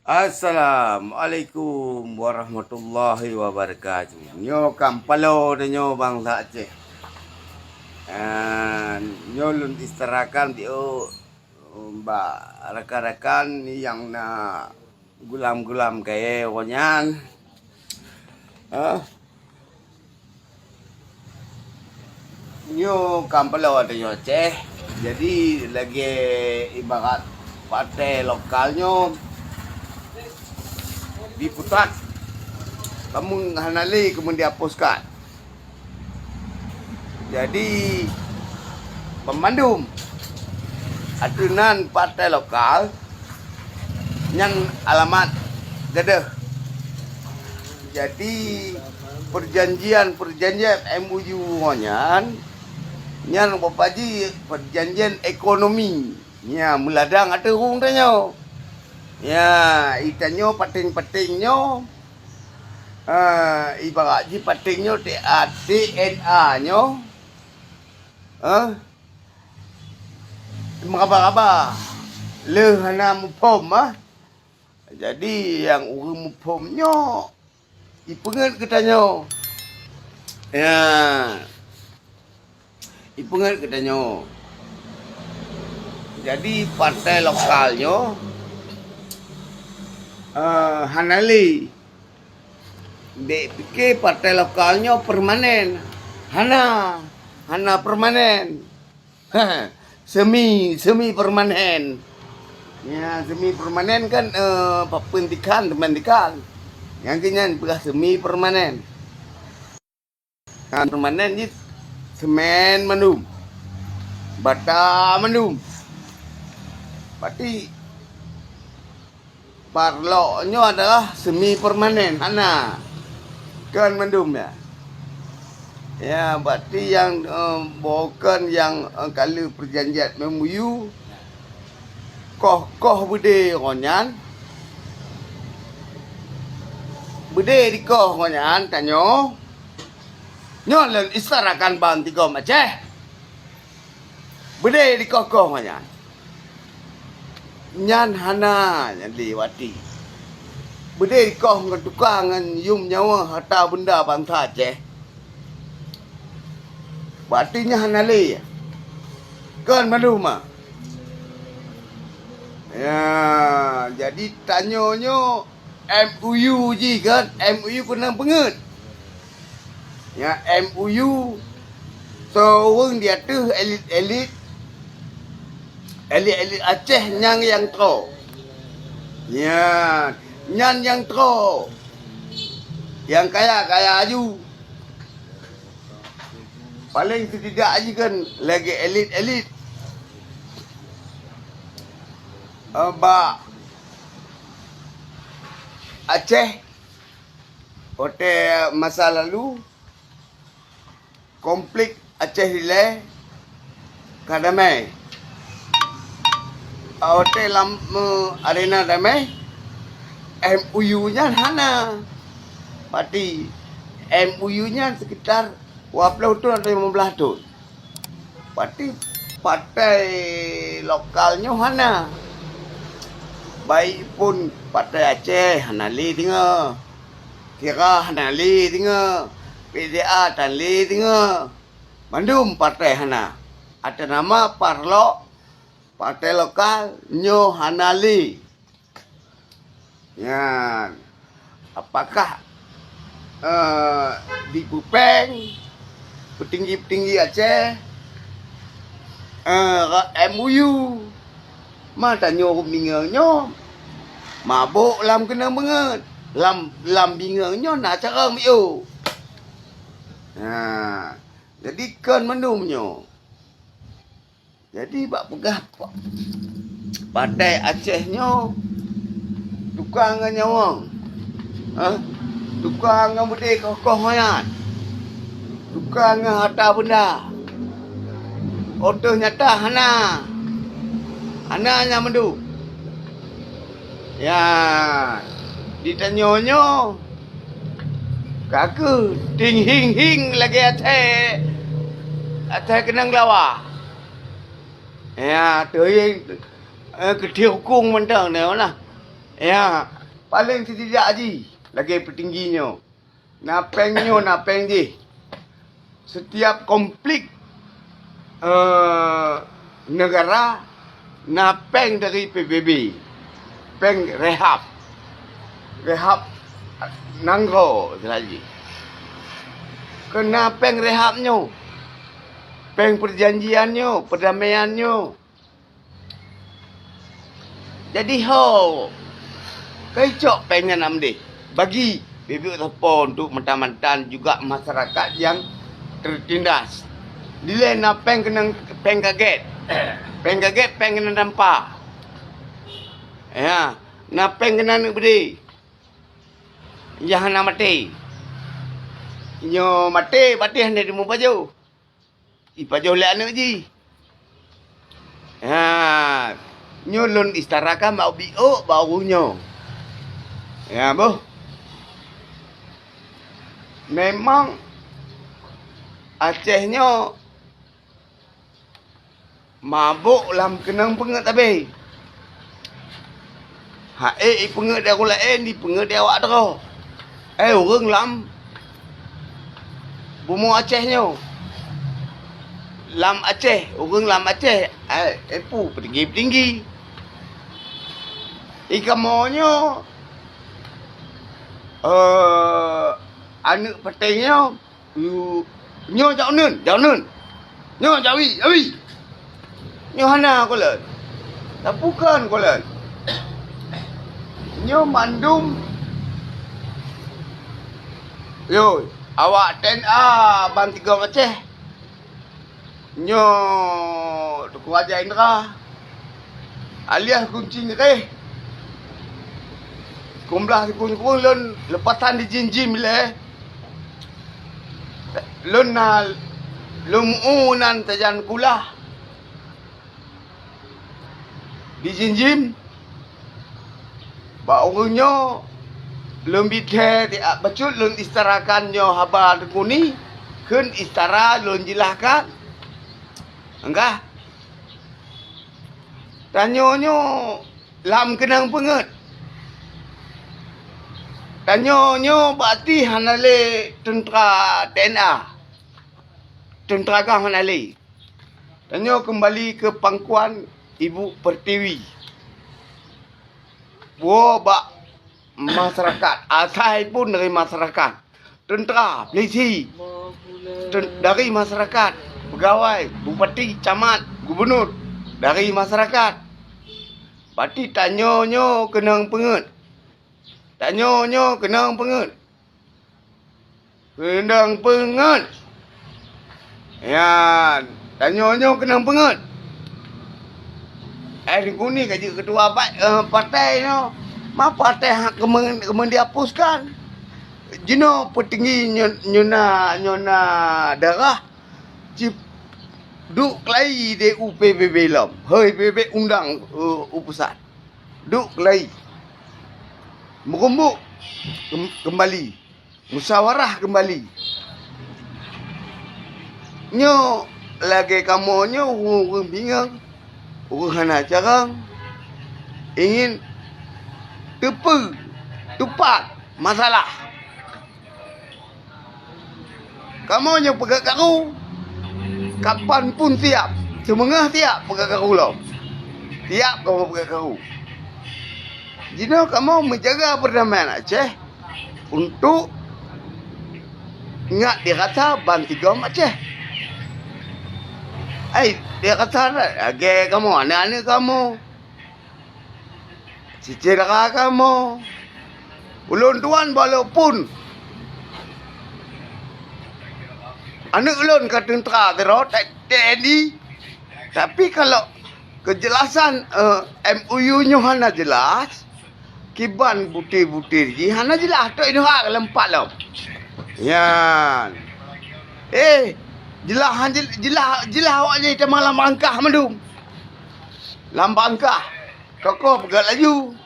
Assalamualaikum warahmatullahi wabarakatuh. Nyo kampalo na nyo bangsa Aceh. Nyo lun istirakan dio mbak rekan-rekan yang na gulam-gulam kaya wanyan. Nyo kampalo ada nyo Aceh. Jadi lagi ibarat partai lokalnya diputat kamu hanali kemudian dihapuskan. Jadi pemandum adunan partai lokal yang alamat gadah. Jadi perjanjian MOU nyan nyan bapaji perjanjian ekonomi nya meladang ada hung tanyo. Ya, itanyo pating-patingnyo ibarat ji patingnyo DNA-nyo meraba-raba lehana mupom Jadi yang urang mupomnyo ipenget ketanyo. Ya. Ipenget ketanyo. Jadi partai lokalnyo hanali dek fikir partai lokalnya permanen. Hana permanen. Semi permanen. Ya, semi permanen kan pembentukan teman-teman. Yang kenyan bekas semi permanen. Kan permanen ni semen mendum. Bata mendum. Berarti parloknya adalah semi permanen. Kan mendum ya. Ya, berarti yang bukan yang kalau perjanjian MOU koh bude ronyan. Bude di koh ronyan tanyo. Nyolen istarakan bang tiga Aceh. Bude di koh ronyan. Nyan hana yang diwati. Bede koh dengan tukang yum nyawa harta benda bangsa Aceh. Berarti hana le. Kan maluma. Ya, jadi tanyonyo MOU ji kan, MOU kena penget. Ya, MOU seorang dia tu elit Aceh yang tro. Ya, yang tro. Yang kaya aju. Paling tidak aja kan lagi elit. Aceh hotel masa lalu konflik Aceh Rile kadamai. Hotel arena damai MOU-nya hana. Berarti MOU-nya sekitar 20 tahun atau 15 tahun. Berarti partai lokalnya hana. Baik pun partai Aceh hanali tinggal. Kira hanali tinggal. PDA tanli tinggal. Mandum partai hana. Ada nama Parlok partai lokal nyo hanali. Ya, apakah di Bupeng petinggi Aceh MOU mata nyo bingangnya mabuk lam kena banget lam bingangnya nak cara mio. Nah, jadi kan mendumnyo. Jadi bak pegah partai Acehnya tukang nyawang. Tukang bude kokoh mayat. Tukang harta benda. Otoh nyata hana. Hananya mendu. Ya, ditanyonyo kaku ting hing lagi Aceh kenang lawa. Ya, tu yang kecil hukum mentang ni lah. Ya, paling tidak haji. Lagi petingginya. Napeng je. Setiap konflik negara, napeng dari PBB. Peng rehab. Rehab nangro lagi. Kena peng rehabnya. Peng perjanjiannya, perdamaiannya. Jadi kecok pengen amde. Bagi bibik telefon untuk mantan-mantan juga masyarakat yang tertindas. Dile nak peng kaget. Peng kaget peng kena nampak. Ya, nak peng kena nak beri. Jangan mati. Nyo mati hendak di baju. Baju le anak ji. Ya, nyo lon istarakan mau bio baunya. Ya, boh. Memang Acehnya mabuk lam kenang penget tapi. Penget dia kula di penget dia awak dah. Orang lam bumbu Acehnya. Lam Aceh, orang lam Aceh. Tinggi. Ikamonyo anak petainya nyo jauh nun. Nyo jawi. Nyo hana kolen. Tak bukan kolen. Nyo mandum. Yo, awak TNA Bang Tiga Aceh. Nyo Tuku Raja Indra. Alias kuncing ke. Kumlah kun lon lepatan di jinjim le. Lon na lumunan tajan kula. Di jinjim. Ba orangnya lom bithe ti bacut lon istarakannya haba kuni keun istara lon jilahkan. Enggak. Tanyonyo lam kenang penget. Tanyonyo berarti hanale tentera TNA. Tentera kah hanale. Tanyo kembali ke pangkuan Ibu Pertiwi. Bak masyarakat. Asal pun dari masyarakat. Tentera, polisi. Dari masyarakat. Pegawai, bupati, camat, gubernur. Dari masyarakat. Berarti tanyonyo kenang penget. Tanyonyo kenang penget. Kenang penget. Ya, tanyonyo kenang penget. Kuni kaji ketua partai no. Ma partai hak kemen dihapuskan. Jino petinggi nyona darah. Cip duk lai de UPBB lam. Hei PBB undang pusat. Duk lai. Merumbuk kembali. Musyawarah kembali. Nyo lagi kamu nyo orang bingung. Orang hana carang ingin tupat masalah. Kamu nyo pegang karu. Kapan pun tiap. Semengah tiap pegang karu lo. Tiap kamu pegang karu. Jadi kamu menjaga perdamaian Aceh untuk ingat dia kata Bang Tiga Aceh. Dia kata kamu, anak-anak kamu, cicera kamu, ulun tuan walaupun anak ulun ke tentera terot TNI, tapi kalau kejelasan MOU-nya hana jelas, kiban butir-butir ji hana jelas tu ini hak lempat lah. Ya. Jelah awaknya kita malam bangkah mandum. Lam bangkah. Kokoh pegat laju.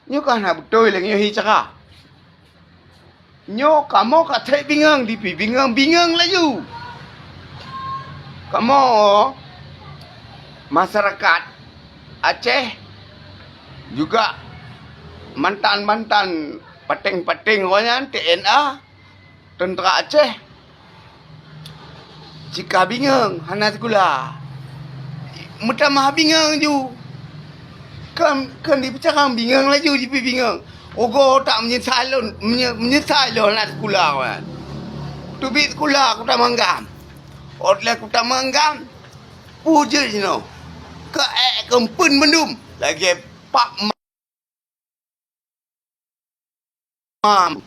Nyo kan nak betul lagi nyo hi cakap. Nyo kamu kata bingung dipi bingung laju. Kamu masyarakat Aceh juga mantan-mantan pating-pating orang TNA tentera Aceh jika bingung hana sekolah mutamah bingung ju kan dipercakap bingung laju di bingung ogo tak menyesal nak sekolah kan tu bit sekolah aku tak manggam oleh aku tak manggam puja je no ke kempun mendum lagi pak mam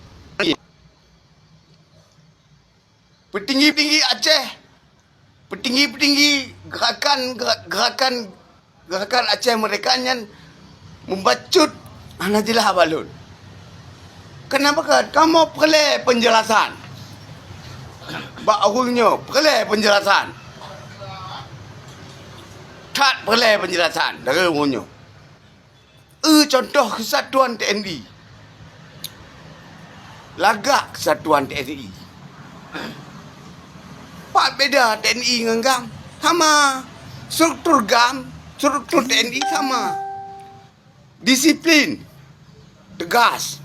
petinggi-petinggi Aceh petinggi-petinggi gerakan Aceh mereka yang membacut Najilah Balun. Kenapa kan kamu perlu penjelasan? Barunya perlu penjelasan. Tak perlu penjelasan dari umurnya. Contoh kesatuan TNI. Lagak kesatuan TNI. Pak beda TNI dengan GAM. Sama. Struktur GAM, struktur TNI sama. Disiplin. Tegas.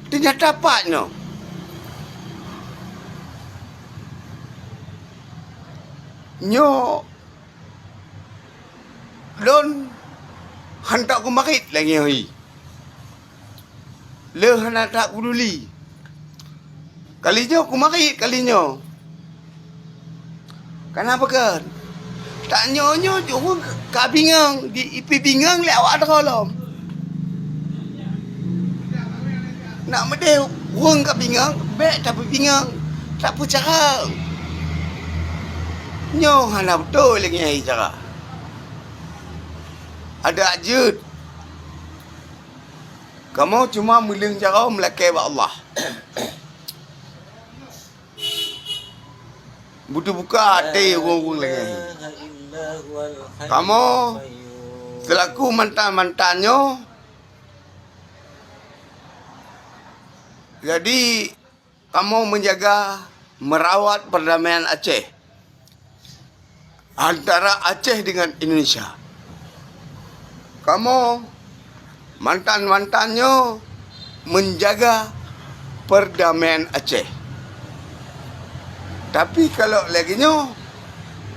Ternyata paknya. Nyo Lon hantar aku marit lagi hari. Le hantar tak peduli. Kalinya aku marit kalinya. Kenapa kan? Tak nyonyo juga kak bingung. Di ipi bingung le awak ada kolom. Nak medeh urang kak bingung. Bek tapi bingung. Tak percaya. Nyo hana betul lagi hari cara. Ada ajud. Kamu cuma meleng cara melakai Allah. Butuh buka hati orang-orang lagi. Kamu selaku mantan-mantannya. Jadi kamu menjaga merawat perdamaian Aceh. Antara Aceh dengan Indonesia. Kamu mantan-mantannya menjaga perdamaian Aceh. Tapi kalau laginya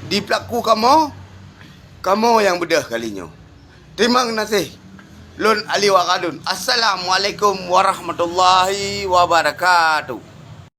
di pelaku kamu yang bedah kalinya. Terima kasih. Lun Ali Wakadun. Assalamualaikum warahmatullahi wabarakatuh.